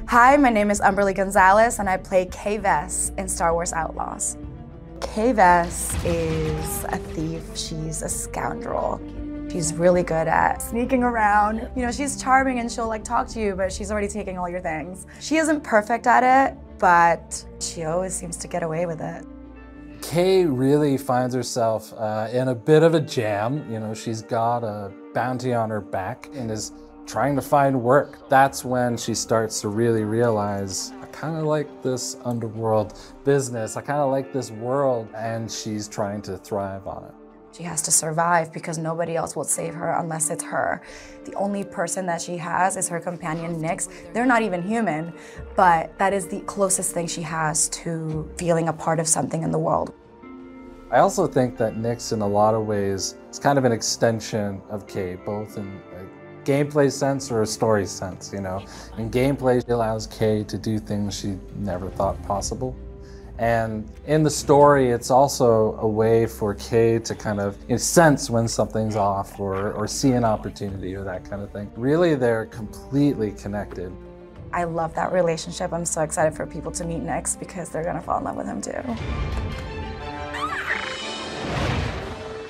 Hi, my name is Umberly Gonzalez and I play Kay Vess in Star Wars Outlaws. Kay Vess is a thief. She's a scoundrel. She's really good at sneaking around. You know, she's charming and she'll talk to you, but she's already taking all your things. She isn't perfect at it, but she always seems to get away with it. Kay really finds herself in a bit of a jam. You know, she's got a bounty on her back and is trying to find work. That's when she starts to really realize, I kind of like this underworld business. I kind of like this world, and she's trying to thrive on it. She has to survive because nobody else will save her unless it's her. The only person that she has is her companion, Nyx. They're not even human, but that is the closest thing she has to feeling a part of something in the world. I also think that Nyx, in a lot of ways, is kind of an extension of Kay, both in a gameplay sense or a story sense, you know. In gameplay, she allows Kay to do things she never thought possible. And in the story, it's also a way for Kay to kind of sense when something's off or see an opportunity or that kind of thing. Really, they're completely connected. I love that relationship. I'm so excited for people to meet Nyx because they're gonna fall in love with him too.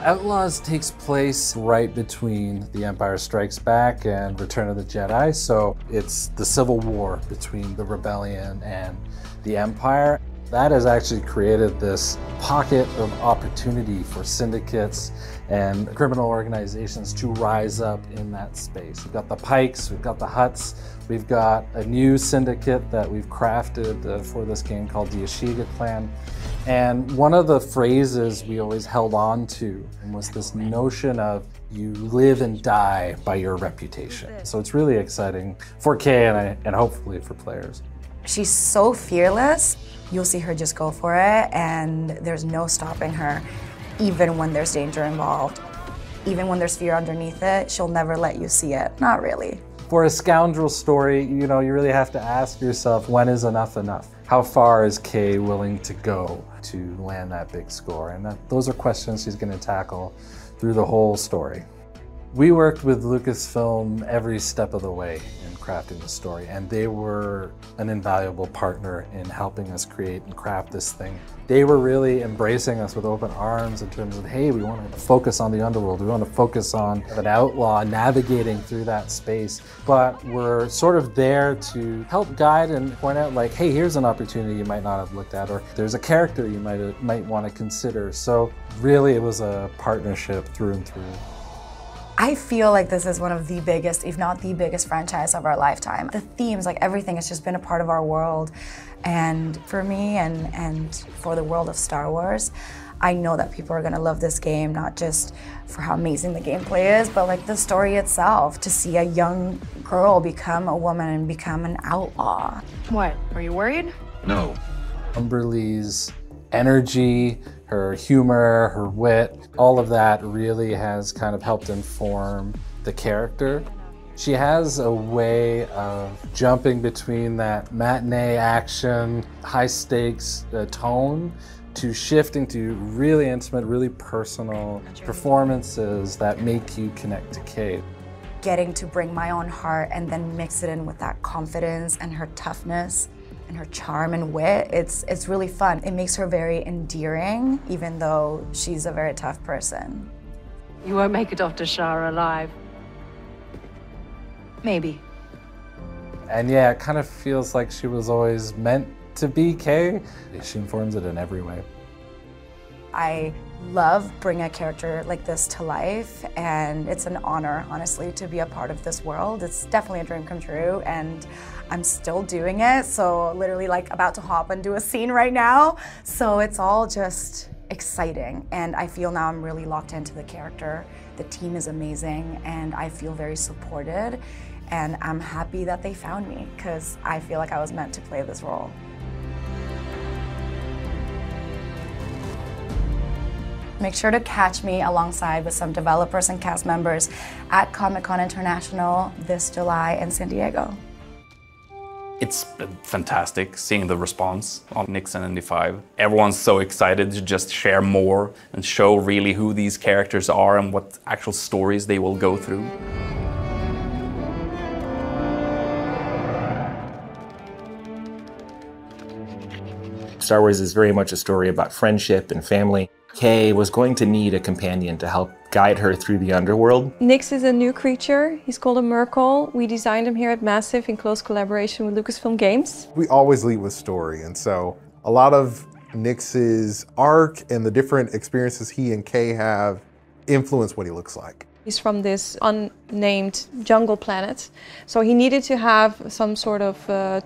Outlaws takes place right between The Empire Strikes Back and Return of the Jedi, so it's the civil war between the rebellion and the Empire. That has actually created this pocket of opportunity for syndicates and criminal organizations to rise up in that space. We've got the Pikes, we've got the Hutts, we've got a new syndicate that we've crafted for this game called the Ashiga Clan. And one of the phrases we always held on to was this notion of you live and die by your reputation. So it's really exciting for Kay and hopefully for players. She's so fearless. You'll see her just go for it, and there's no stopping her, even when there's danger involved. Even when there's fear underneath it, she'll never let you see it. Not really. For a scoundrel story, you know, you really have to ask yourself, when is enough enough? How far is Kay willing to go to land that big score? And those are questions she's going to tackle through the whole story. We worked with Lucasfilm every step of the way in crafting the story, and they were an invaluable partner in helping us create and craft this thing. They were really embracing us with open arms in terms of, hey, we want to focus on the underworld, we want to focus on an outlaw navigating through that space, but we're sort of there to help guide and point out, like, hey, here's an opportunity you might not have looked at, or there's a character you might want to consider. So really, it was a partnership through and through. I feel like this is one of the biggest, if not the biggest franchise of our lifetime. The themes, everything has just been a part of our world. And for me and for the world of Star Wars, I know that people are gonna love this game, not just for how amazing the gameplay is, but the story itself, to see a young girl become a woman and become an outlaw. What, are you worried? No. Umberly's energy, her humor, her wit, all of that really has kind of helped inform the character. She has a way of jumping between that matinee action, high stakes tone to shifting to really intimate, really personal performances that make you connect to Kay. Getting to bring my own heart and then mix it in with that confidence and her toughness and her charm and wit, it's really fun. It makes her very endearing, even though she's a very tough person. You won't make it off to Shara alive. Maybe. And yeah, it kind of feels like she was always meant to be Kay. She informs it in every way. I love bringing a character like this to life, and it's an honor, honestly, to be a part of this world. It's definitely a dream come true, and I'm still doing it, so literally about to hop and do a scene right now. So it's all just exciting, and I feel now I'm really locked into the character. The team is amazing, and I feel very supported, and I'm happy that they found me, because I feel like I was meant to play this role. Make sure to catch me alongside with some developers and cast members at Comic-Con International this July in San Diego. It's been fantastic seeing the response on Nyx and ND5. Everyone's so excited to just share more and show really who these characters are and what actual stories they will go through. Star Wars is very much a story about friendship and family. Kay was going to need a companion to help guide her through the underworld. Nix is a new creature. He's called a Merkle. We designed him here at Massive in close collaboration with Lucasfilm Games. We always lead with story, and so a lot of Nix's arc and the different experiences he and Kay have influence what he looks like. He's from this unnamed jungle planet, so he needed to have some sort of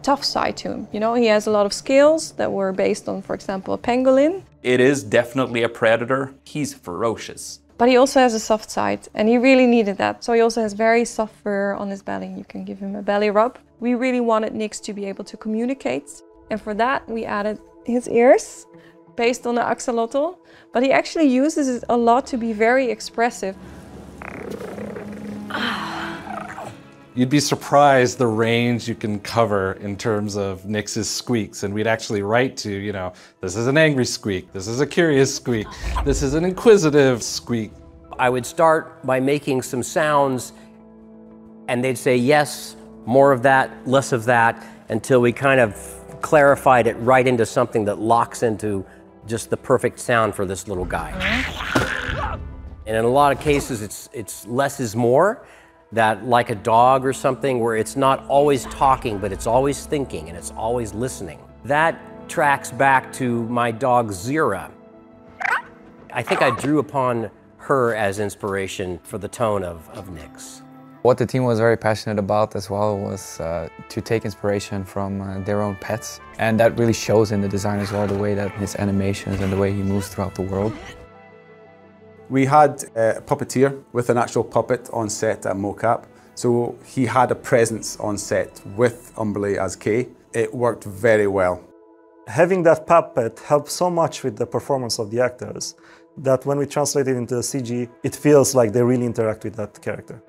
tough side to him. You know, he has a lot of skills that were based on, for example, a pangolin. It is definitely a predator. He's ferocious. But he also has a soft side, and he really needed that. So he also has very soft fur on his belly. You can give him a belly rub. We really wanted Nix to be able to communicate, and for that we added his ears based on the axolotl, but he actually uses it a lot to be very expressive. You'd be surprised the range you can cover in terms of Nix's squeaks, and we'd actually write to, you know, this is an angry squeak, this is a curious squeak, this is an inquisitive squeak. I would start by making some sounds, and they'd say yes, more of that, less of that, until we kind of clarified it right into something that locks into just the perfect sound for this little guy. And in a lot of cases, it's less is more. That like a dog or something where it's not always talking, but it's always thinking and it's always listening. That tracks back to my dog Zira. I think I drew upon her as inspiration for the tone of Nix. What the team was very passionate about as well was to take inspiration from their own pets. And that really shows in the design as well, the way that his animations and the way he moves throughout the world. We had a puppeteer with an actual puppet on set at mocap. So he had a presence on set with Umberlee as Kay. It worked very well. Having that puppet helped so much with the performance of the actors that when we translate it into CG, it feels like they really interact with that character.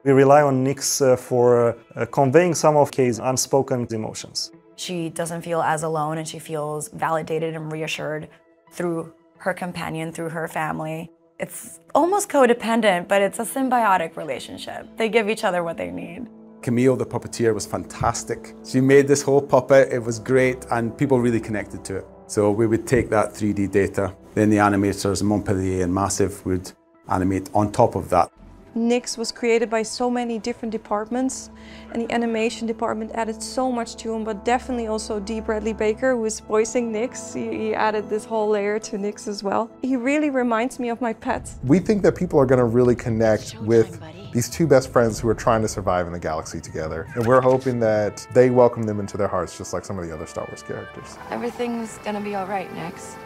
We rely on Nix for conveying some of Kay's unspoken emotions. She doesn't feel as alone, and she feels validated and reassured through her companion, through her family. It's almost codependent, but it's a symbiotic relationship. They give each other what they need. Camille, the puppeteer, was fantastic. She made this whole puppet, it was great, and people really connected to it. So we would take that 3D data, then the animators, Montpellier and Massive, would animate on top of that. Nix was created by so many different departments, and the animation department added so much to him, but definitely also D. Bradley Baker, who is voicing Nix. He added this whole layer to Nix as well. He really reminds me of my pet. We think that people are going to really connect with these two best friends who are trying to survive in the galaxy together. And we're hoping that they welcome them into their hearts just like some of the other Star Wars characters. Everything's gonna be all right, Nix.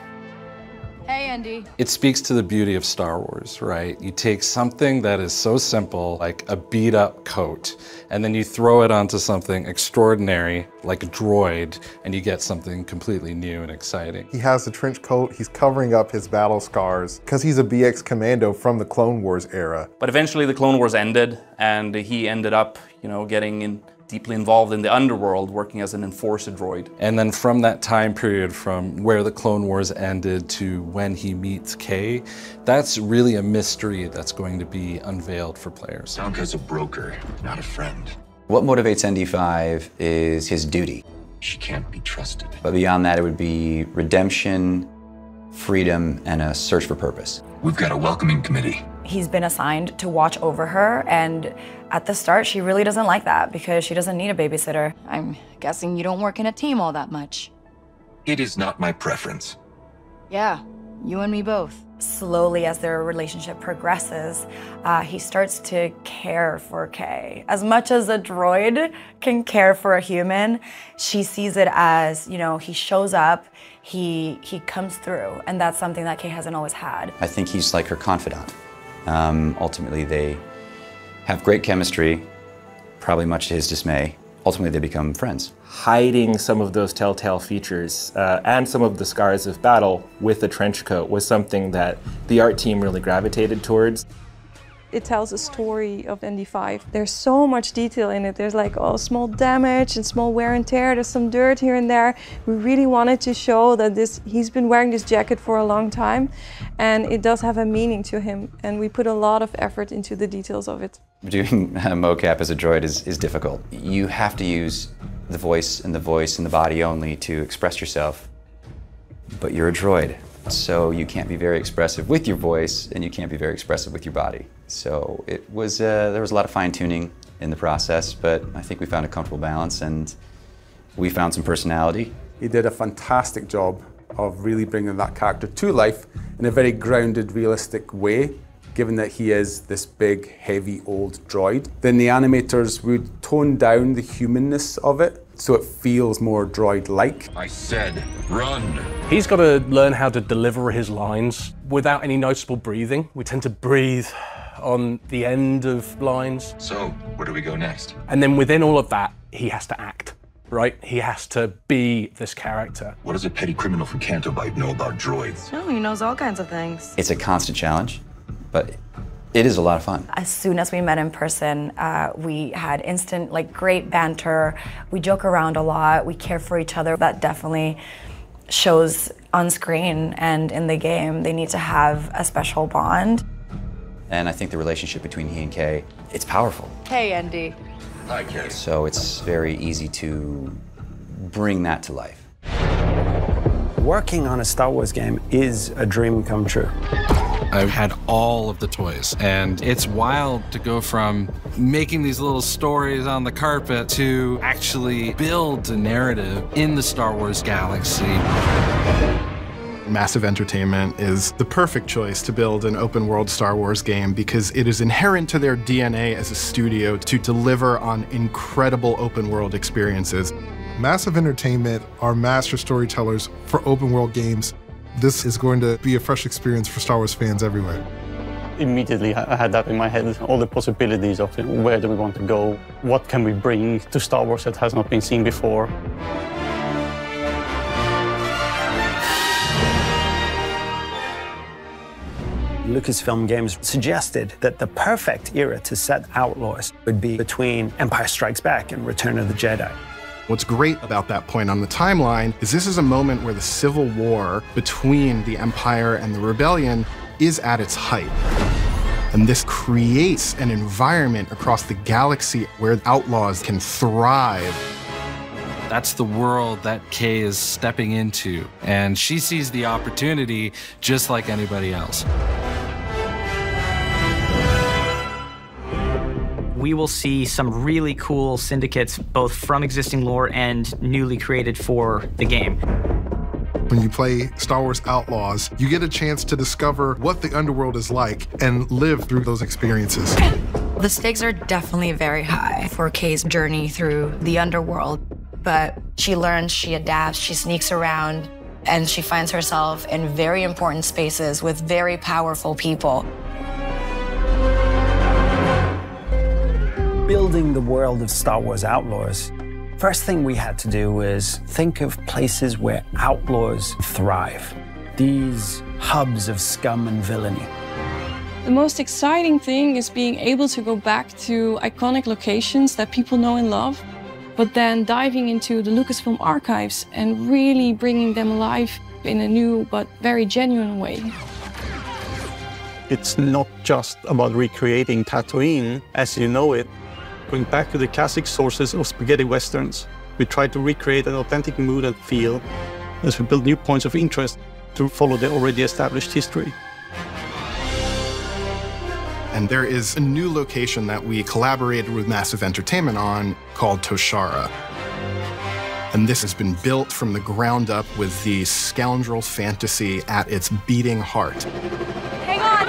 Hey, Andy. It speaks to the beauty of Star Wars, right? You take something that is so simple, like a beat-up coat, and then you throw it onto something extraordinary, like a droid, and you get something completely new and exciting. He has a trench coat, he's covering up his battle scars, because he's a BX commando from the Clone Wars era. But eventually the Clone Wars ended, and he ended up, you know, getting deeply involved in the underworld, working as an enforcer droid. And then from that time period, from where the Clone Wars ended to when he meets Kay, that's really a mystery that's going to be unveiled for players. Donka's a broker, not a friend. What motivates ND5 is his duty. She can't be trusted. But beyond that, it would be redemption, freedom, and a search for purpose. We've got a welcoming committee. He's been assigned to watch over her, and at the start, she really doesn't like that because she doesn't need a babysitter. I'm guessing you don't work in a team all that much. It is not my preference. Yeah, you and me both. Slowly, as their relationship progresses, he starts to care for Kay. As much as a droid can care for a human, she sees it as, you know, he shows up, he comes through, and that's something that Kay hasn't always had. I think he's like her confidant. Ultimately, they have great chemistry, probably much to his dismay. Ultimately, they become friends. Hiding some of those telltale features and some of the scars of battle with the trench coat was something that the art team really gravitated towards. It tells a story of ND5. There's so much detail in it. There's like small damage and small wear and tear. There's some dirt here and there. We really wanted to show that he's been wearing this jacket for a long time, and it does have a meaning to him. And we put a lot of effort into the details of it. Doing mocap as a droid is difficult. You have to use the voice and the body only to express yourself. but you're a droid. So you can't be very expressive with your voice, and you can't be very expressive with your body. So it was, there was a lot of fine-tuning in the process, but I think we found a comfortable balance, and we found some personality. He did a fantastic job of really bringing that character to life in a very grounded, realistic way, given that he is this big, heavy, old droid. Then the animators would tone down the humanness of it, so it feels more droid-like. I said, run! He's got to learn how to deliver his lines without any noticeable breathing. We tend to breathe on the end of lines. So, where do we go next? And then within all of that, he has to act, right? He has to be this character. What does a petty criminal from Canto Bight know about droids? No, he knows all kinds of things. It's a constant challenge, but it is a lot of fun. As soon as we met in person, we had instant, great banter. We joke around a lot. We care for each other. That definitely shows on screen and in the game. They need to have a special bond. And I think the relationship between he and Kay, it's powerful. Hey, Andy. Hi, Kay. So it's very easy to bring that to life. Working on a Star Wars game is a dream come true. I've had all of the toys, and it's wild to go from making these little stories on the carpet to actually build a narrative in the Star Wars galaxy. Massive Entertainment is the perfect choice to build an open-world Star Wars game because it is inherent to their DNA as a studio to deliver on incredible open-world experiences. Massive Entertainment are master storytellers for open-world games. This is going to be a fresh experience for Star Wars fans everywhere. Immediately, I had that in my head, all the possibilities of where do we want to go, what can we bring to Star Wars that has not been seen before. Lucasfilm Games suggested that the perfect era to set Outlaws would be between Empire Strikes Back and Return of the Jedi. What's great about that point on the timeline is this is a moment where the civil war between the Empire and the Rebellion is at its height. And this creates an environment across the galaxy where Outlaws can thrive. That's the world that Kay is stepping into, and she sees the opportunity just like anybody else. We will see some really cool syndicates, both from existing lore and newly created for the game. When you play Star Wars Outlaws, you get a chance to discover what the underworld is like and live through those experiences. The stakes are definitely very high for Kay's journey through the underworld, but she learns, she adapts, she sneaks around, and she finds herself in very important spaces with very powerful people. Building the world of Star Wars Outlaws, first thing we had to do was think of places where outlaws thrive. These hubs of scum and villainy. The most exciting thing is being able to go back to iconic locations that people know and love, but then diving into the Lucasfilm archives and really bringing them alive in a new but very genuine way. It's not just about recreating Tatooine as you know it. Going back to the classic sources of spaghetti westerns, we try to recreate an authentic mood and feel as we build new points of interest to follow the already established history. And there is a new location that we collaborated with Massive Entertainment on called Toshara. And this has been built from the ground up with the scoundrel fantasy at its beating heart. Hang on!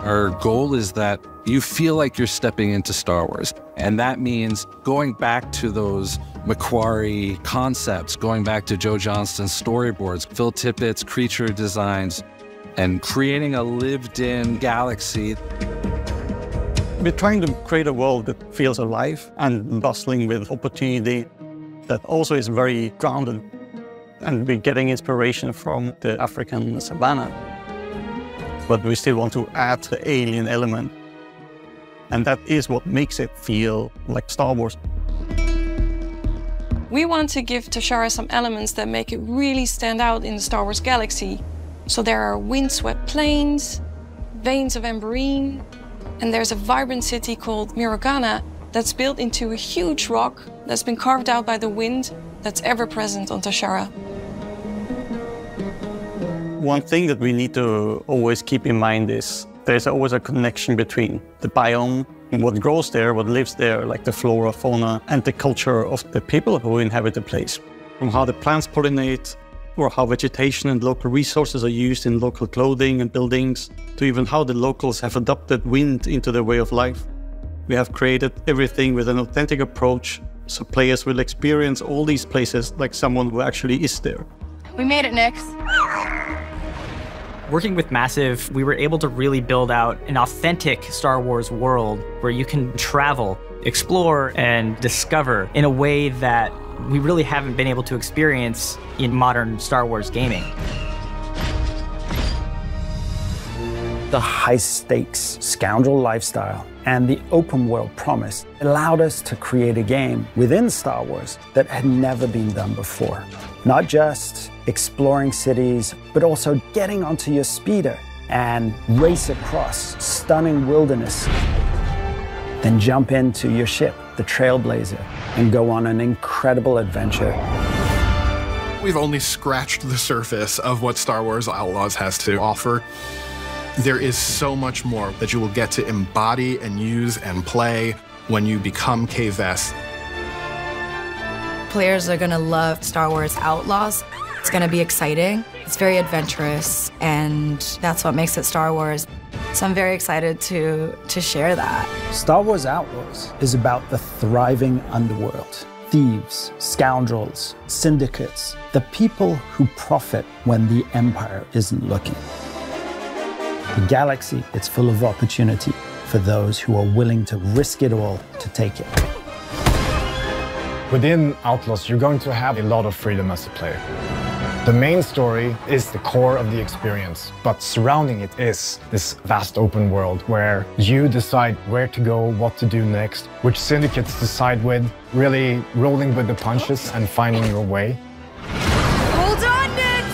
Our goal is that you feel like you're stepping into Star Wars. And that means going back to those Macquarie concepts, going back to Joe Johnston's storyboards, Phil Tippett's creature designs, and creating a lived-in galaxy. We're trying to create a world that feels alive and bustling with opportunity, that also is very grounded. And we're getting inspiration from the African savannah. But we still want to add the alien element. And that is what makes it feel like Star Wars. We want to give Toshara some elements that make it really stand out in the Star Wars galaxy. So there are windswept plains, veins of amberine, and there's a vibrant city called Mirogana that's built into a huge rock that's been carved out by the wind that's ever present on Tashara. One thing that we need to always keep in mind is there's always a connection between the biome and what grows there, what lives there, like the flora, fauna, and the culture of the people who inhabit the place. From how the plants pollinate, or how vegetation and local resources are used in local clothing and buildings, to even how the locals have adopted wind into their way of life. We have created everything with an authentic approach, so players will experience all these places like someone who actually is there. We made it, Nix. Working with Massive, we were able to really build out an authentic Star Wars world where you can travel, explore, and discover in a way that we really haven't been able to experience in modern Star Wars gaming. The high-stakes scoundrel lifestyle and the open world promise allowed us to create a game within Star Wars that had never been done before. Not just exploring cities, but also getting onto your speeder and race across stunning wilderness. Then jump into your ship, the Trailblazer, and go on an incredible adventure. We've only scratched the surface of what Star Wars Outlaws has to offer. There is so much more that you will get to embody and use and play when you become Kay Vess. Players are gonna love Star Wars Outlaws. It's gonna be exciting. It's very adventurous, and that's what makes it Star Wars. So I'm very excited to share that. Star Wars Outlaws is about the thriving underworld. Thieves, scoundrels, syndicates, the people who profit when the Empire isn't looking. The galaxy is full of opportunity for those who are willing to risk it all to take it. Within Outlaws, you're going to have a lot of freedom as a player. The main story is the core of the experience, but surrounding it is this vast open world where you decide where to go, what to do next, which syndicates to side with, really rolling with the punches and finding your way. Hold on, Nix!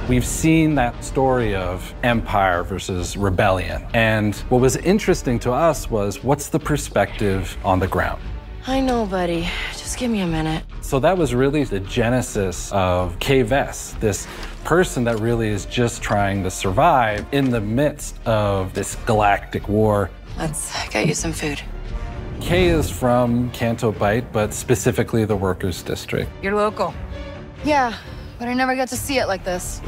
We've seen that story of Empire versus Rebellion. And what was interesting to us was, what's the perspective on the ground? I know, buddy. Just give me a minute. So that was really the genesis of Kay Vess, this person that really is just trying to survive in the midst of this galactic war. Let's get you some food. Kay is from Canto Bight, but specifically the Workers' District. You're local. Yeah, but I never got to see it like this.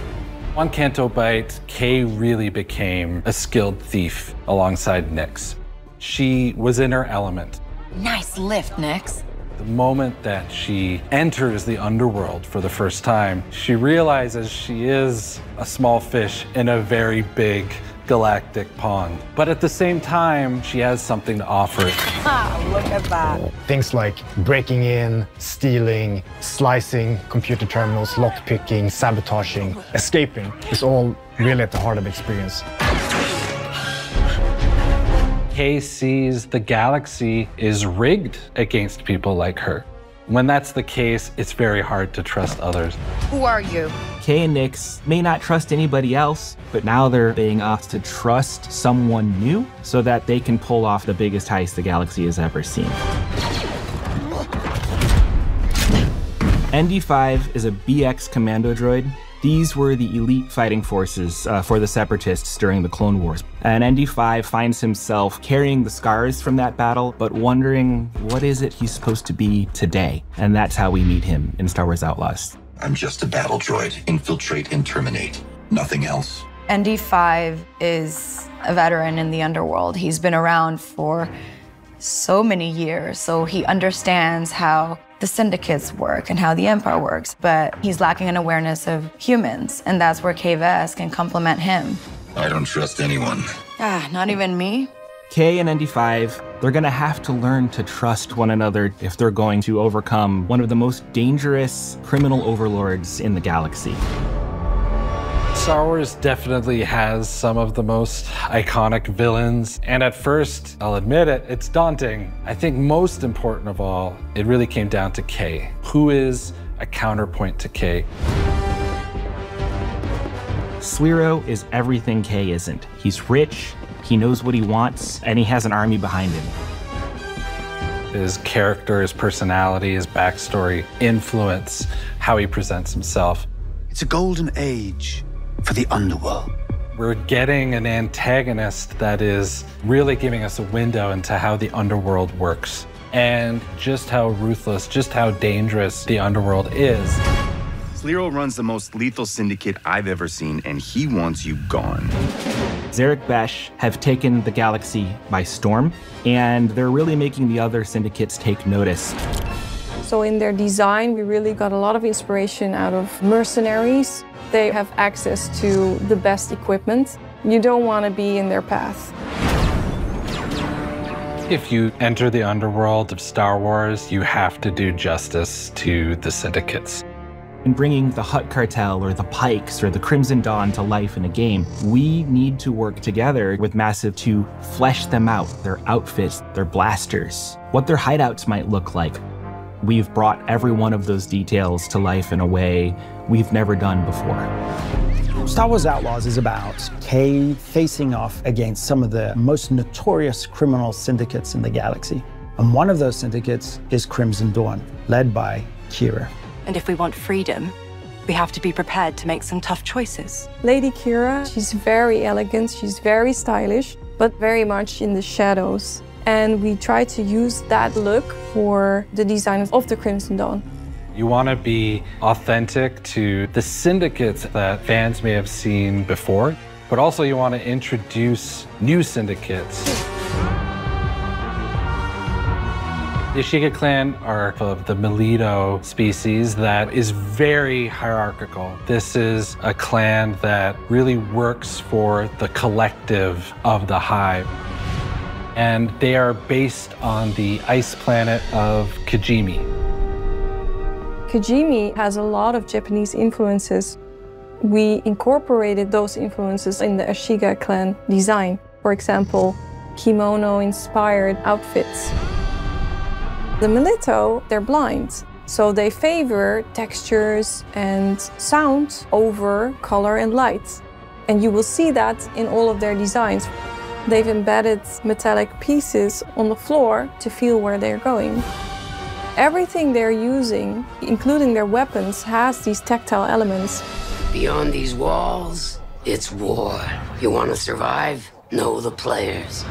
On Canto Bight, Kay really became a skilled thief alongside Nix. She was in her element. Nice lift, Nix. The moment that she enters the underworld for the first time, she realizes she is a small fish in a very big galactic pond. But at the same time, she has something to offer. Look at that. Things like breaking in, stealing, slicing computer terminals, lockpicking, sabotaging, escaping is all really at the heart of the experience. Kay sees the galaxy is rigged against people like her. When that's the case, it's very hard to trust others. Who are you? Kay and Nix may not trust anybody else, but now they're being asked to trust someone new so that they can pull off the biggest heist the galaxy has ever seen. ND5 is a BX commando droid. These were the elite fighting forces for the Separatists during the Clone Wars. And ND5 finds himself carrying the scars from that battle, but wondering what is it he's supposed to be today. And that's how we meet him in Star Wars Outlaws. I'm just a battle droid. Infiltrate and terminate. Nothing else. ND5 is a veteran in the underworld. He's been around for so many years, so he understands how the syndicates work and how the Empire works, but he's lacking an awareness of humans, and that's where Kay Vess can complement him. I don't trust anyone. Not even me. Kay and ND5, they're gonna have to learn to trust one another if they're going to overcome one of the most dangerous criminal overlords in the galaxy. Star Wars definitely has some of the most iconic villains, and at first, I'll admit it, it's daunting. I think most important of all, it really came down to Kay. Who is a counterpoint to Kay? Sliro is everything Kay isn't. He's rich, He knows what he wants, and he has an army behind him. His character, his personality, his backstory influence how he presents himself. It's a golden age for the underworld. We're getting an antagonist that is really giving us a window into how the underworld works and just how ruthless, just how dangerous the underworld is. Slero runs the most lethal syndicate I've ever seen, and he wants you gone. Zarek Besh have taken the galaxy by storm, and they're really making the other syndicates take notice. So in their design, we really got a lot of inspiration out of mercenaries. They have access to the best equipment. You don't want to be in their path. If you enter the underworld of Star Wars, you have to do justice to the syndicates. In bringing the Hutt Cartel or the Pikes or the Crimson Dawn to life in a game, we need to work together with Massive to flesh them out, their outfits, their blasters, what their hideouts might look like. We've brought every one of those details to life in a way we've never done before. Star Wars Outlaws is about Kay facing off against some of the most notorious criminal syndicates in the galaxy. And one of those syndicates is Crimson Dawn, led by Kira. And if we want freedom, we have to be prepared to make some tough choices. Lady Kira, she's very elegant, she's very stylish, but very much in the shadows. And we try to use that look for the design of the Crimson Dawn. You want to be authentic to the syndicates that fans may have seen before, but also you want to introduce new syndicates. The Ashiga clan are of the Melito species that is very hierarchical. This is a clan that really works for the collective of the Hive. And they are based on the ice planet of Kijimi. Kijimi has a lot of Japanese influences. We incorporated those influences in the Ashiga clan design. For example, kimono-inspired outfits. The Melito, they're blind, so they favor textures and sound over color and light. And you will see that in all of their designs. They've embedded metallic pieces on the floor to feel where they're going. Everything they're using, including their weapons, has these tactile elements. Beyond these walls, it's war. You want to survive? Know the players.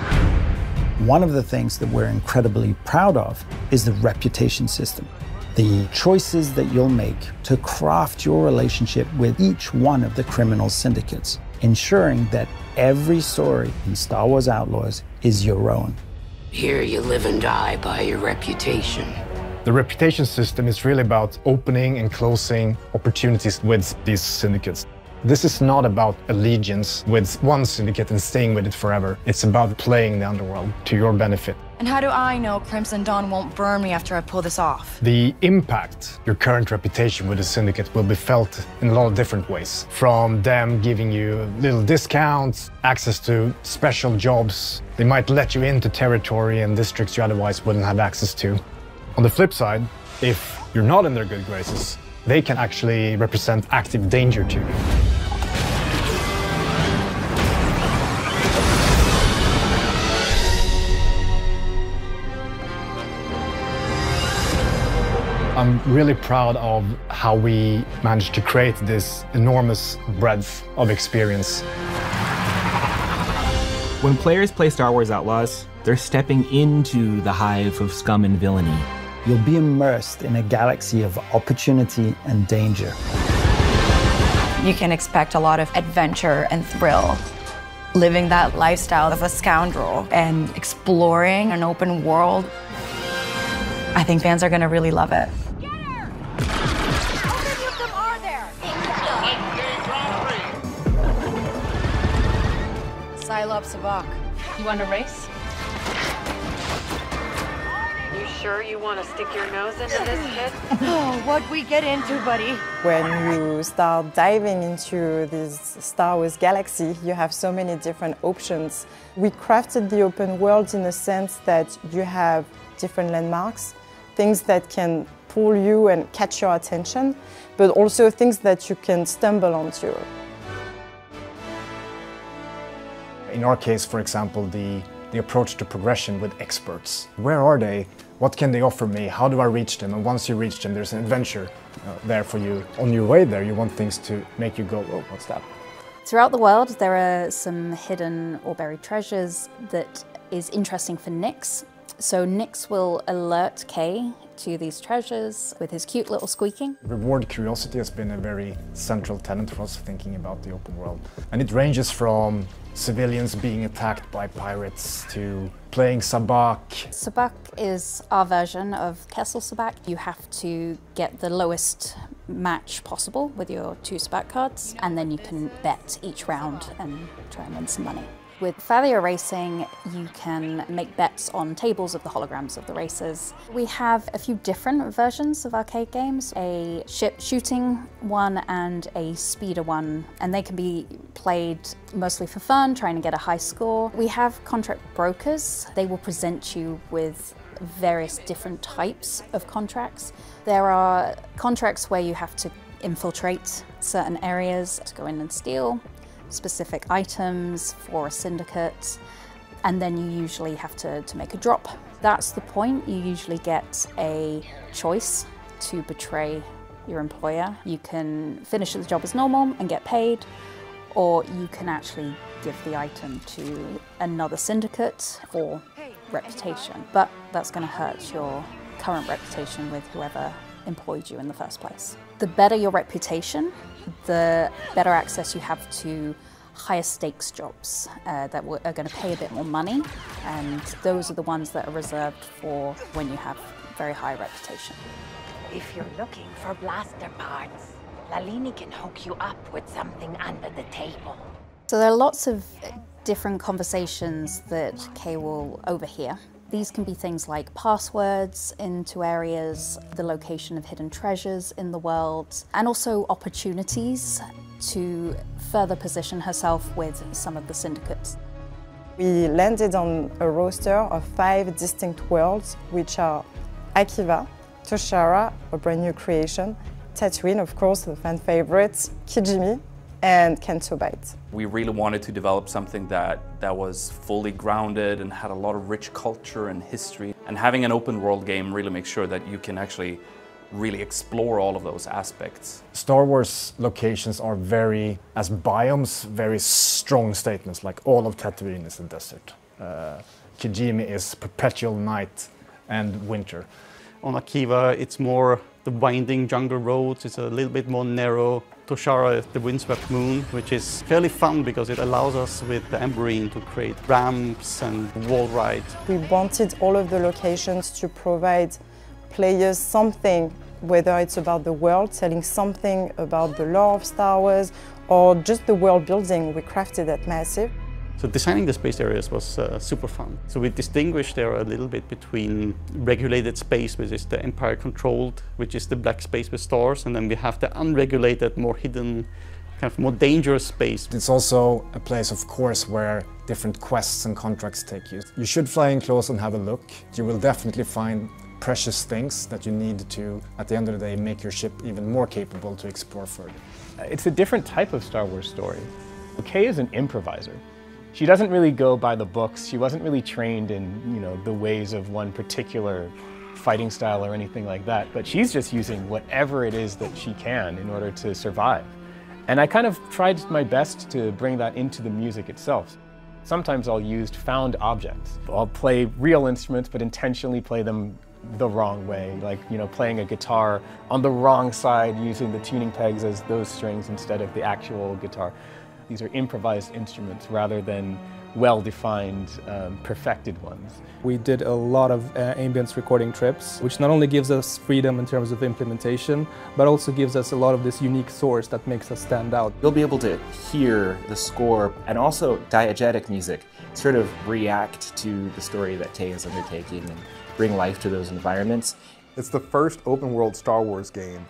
One of the things that we're incredibly proud of is the reputation system. The choices that you'll make to craft your relationship with each one of the criminal syndicates, ensuring that every story in Star Wars Outlaws is your own. Here you live and die by your reputation. The reputation system is really about opening and closing opportunities with these syndicates. This is not about allegiance with one syndicate and staying with it forever. It's about playing the underworld to your benefit. And how do I know Crimson Dawn won't burn me after I pull this off? The impact your current reputation with the syndicate will be felt in a lot of different ways. From them giving you little discounts, access to special jobs. They might let you into territory and districts you otherwise wouldn't have access to. On the flip side, if you're not in their good graces, they can actually represent active danger to you. I'm really proud of how we managed to create this enormous breadth of experience. When players play Star Wars Outlaws, they're stepping into the hive of scum and villainy. You'll be immersed in a galaxy of opportunity and danger. You can expect a lot of adventure and thrill. Living that lifestyle of a scoundrel and exploring an open world. I think fans are going to really love it. Cylops Sabak. You want to race? You sure you want to stick your nose into this shit? Oh, what'd we get into, buddy? When you start diving into this Star Wars galaxy, you have so many different options. We crafted the open world in the sense that you have different landmarks, things that can pull you and catch your attention, but also things that you can stumble onto. In our case, for example, the approach to progression with experts. Where are they? What can they offer me? How do I reach them? And once you reach them, there's an adventure there for you. On your way there, you want things to make you go, oh, what's that? Throughout the world, there are some hidden or buried treasures that is interesting for Nix. So Nix will alert Kay to these treasures with his cute little squeaking. Reward curiosity has been a very central tenet for us thinking about the open world. And it ranges from civilians being attacked by pirates to playing sabak. Sabak is our version of Kessel Sabak. You have to get the lowest match possible with your 2 sabak cards, and then you can bet each round and try and win some money. With Thalia Racing, you can make bets on tables of the holograms of the racers. We have a few different versions of arcade games, a ship shooting one and a speeder one, and they can be played mostly for fun, trying to get a high score. We have contract brokers. They will present you with various different types of contracts. There are contracts where you have to infiltrate certain areas to go in and steal specific items for a syndicate, and then you usually have to make a drop. That's the point. You usually get a choice to betray your employer. You can finish the job as normal and get paid, or you can actually give the item to another syndicate for reputation. But that's going to hurt your current reputation with whoever employed you in the first place. The better your reputation, the better access you have to higher stakes jobs that are going to pay a bit more money, and those are the ones that are reserved for when you have very high reputation. If you're looking for blaster parts, Lalini can hook you up with something under the table. So there are lots of different conversations that Kay will overhear. These can be things like passwords into areas, the location of hidden treasures in the world, and also opportunities to further position herself with some of the syndicates. We landed on a roster of 5 distinct worlds, which are Akiva, Toshara, a brand new creation, Tatooine, of course, the fan favorites, Kijimi, and Canto Bight. We really wanted to develop something that was fully grounded and had a lot of rich culture and history. And having an open world game really makes sure that you can actually really explore all of those aspects. Star Wars locations are as biomes, very strong statements, like all of Tatooine is a desert. Kijimi is perpetual night and winter. On Akiva, it's more the winding jungle roads, it's a little bit more narrow. Toshara is the windswept moon, which is fairly fun because it allows us with the Emberine to create ramps and wall rides. We wanted all of the locations to provide players something, whether it's about the world, telling something about the lore of Star Wars, or just the world building. We crafted that massive. So designing the space areas was super fun. So we distinguished there a little bit between regulated space, which is the Empire controlled, which is the black space with stars, and then we have the unregulated, more hidden, kind of more dangerous space. It's also a place, of course, where different quests and contracts take you. You should fly in close and have a look. You will definitely find precious things that you need to, at the end of the day, make your ship even more capable to explore further. It's a different type of Star Wars story. Kay is an improviser. She doesn't really go by the books. She wasn't really trained in, the ways of one particular fighting style or anything like that, but she's just using whatever it is that she can in order to survive. And I kind of tried my best to bring that into the music itself. Sometimes I'll use found objects. I'll play real instruments, but intentionally play them the wrong way, like playing a guitar on the wrong side, using the tuning pegs as those strings instead of the actual guitar. These are improvised instruments rather than well-defined, perfected ones. We did a lot of ambience recording trips, which not only gives us freedom in terms of implementation, but also gives us a lot of this unique source that makes us stand out. You'll be able to hear the score and also diegetic music sort of react to the story that Kay is undertaking and bring life to those environments. It's the first open world Star Wars game,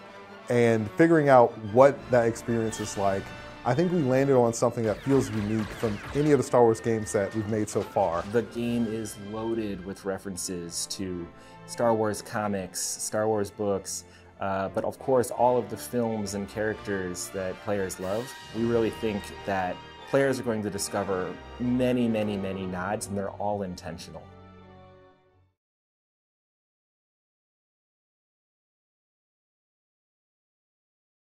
and figuring out what that experience is like, I think we landed on something that feels unique from any of the Star Wars games that we've made so far. The game is loaded with references to Star Wars comics, Star Wars books, but of course all of the films and characters that players love. We really think that players are going to discover many, many, many nods, and they're all intentional.